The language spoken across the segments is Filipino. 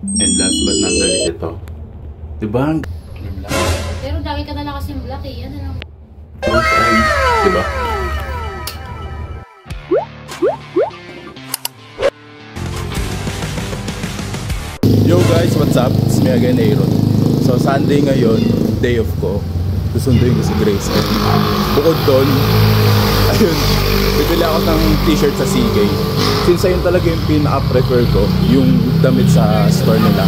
And last but not the least, ito. Diba? Pero dami ka na lang kasing black eh. Yan na lang. Diba? Yo guys, what's up? It's me again, Aaron. So Sunday ngayon, day off ko. Susunduin ko si Grace. And bukod doon, ayun, bibili ako ng t-shirt sa CK. Since ayun talaga yung pinaka-prefer ko, yung damit sa store nila.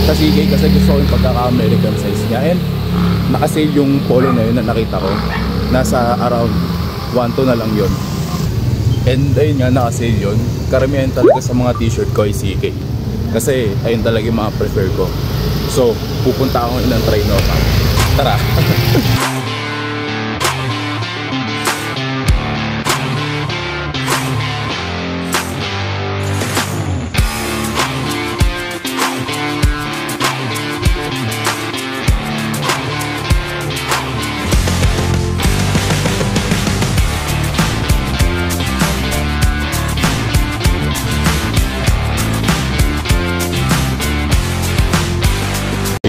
Sa CK kasi gusto ko yung pagkaka-American size niya. And naka-sale yung polo na yun na nakita ko. Nasa around 1-2 na lang yun. And ayun nga, naka-sale yun. Karamihan talaga sa mga t-shirt ko ay CK. Kasi ayun talaga yung mga prefer ko. So, pupunta ako ng Trinoma. Tara!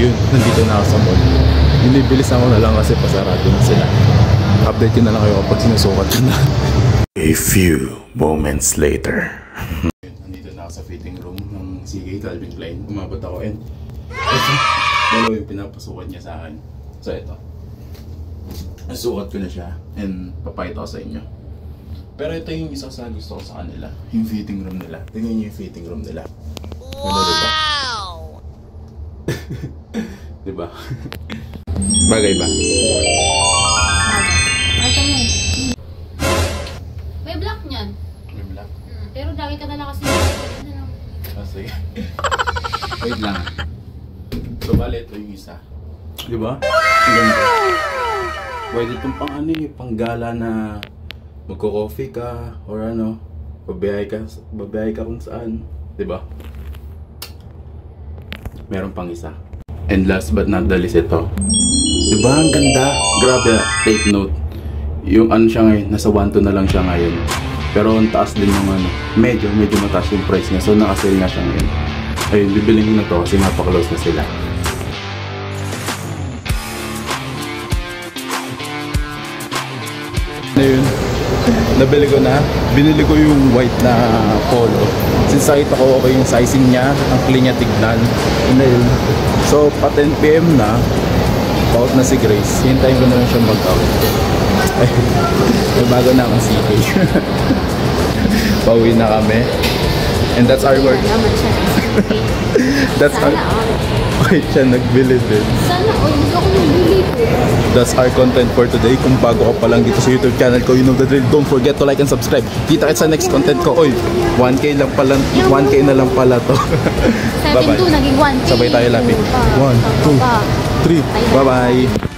Ayun, nandito na ako sa mall. Binibilis ako na lang kasi pasarado na sila. Update ko na lang kayo kapag sinusukat ko na. A few moments later. Nandito na ako sa fitting room ng CK Calvin Klein. Umabot ako and dalawa yung pinapasukat niya sa akin. So ito, nasukat ko na siya and papakita ko sa inyo. Pero ito yung isa sa gusto ko sa kanila, yung fitting room nila. Tingnan niyo yung fitting room nila. Wow! Diba? Bagay ba? Ito mo. May black niyan. May black? Pero dami ka na lang kasing black. Yan na lang. Ah, sige. Wait lang. So, bali ito yung isa. Diba? Ang ganda. Pwede itong pang ano eh, pang gala na magko-coffee ka or ano, babiyahe ka kung saan. Diba? Meron pang isa. And last but not the least, ito. Diba? Ang ganda. Grabe, take note. Yung ano siya ngayon, nasa 1-2 na lang siya ngayon. Pero ang taas din yung ano, medyo mataas yung price niya. So naka-sale nga siya ngayon. Ayun, bibilin ko na to kasi napaka-close na sila. Ayun, nabili ko na. Binili ko yung white na polo. Since nakita ko okay yung sizing niya, ang clean niya tignan. Ayun. So, pa 10 PM na, out na si Grace. Hintayin ko na lang siyang mag-out. May bago na akong CK. Pauwi na kami. And that's our work. That's our... Wait, siya nagbili din. Sana all. Gusto ko magbili po. That's our content for today. Kung bago ka pa lang dito sa YouTube channel ko, you know the drill. Don't forget to like and subscribe. Kita kita sa next content ko. Oy, 1K lang pala, 1K na lang pala to. Bye-bye. 7-2 naging 1K. Sabay tayo lapit. 1, 2, 3. Bye-bye.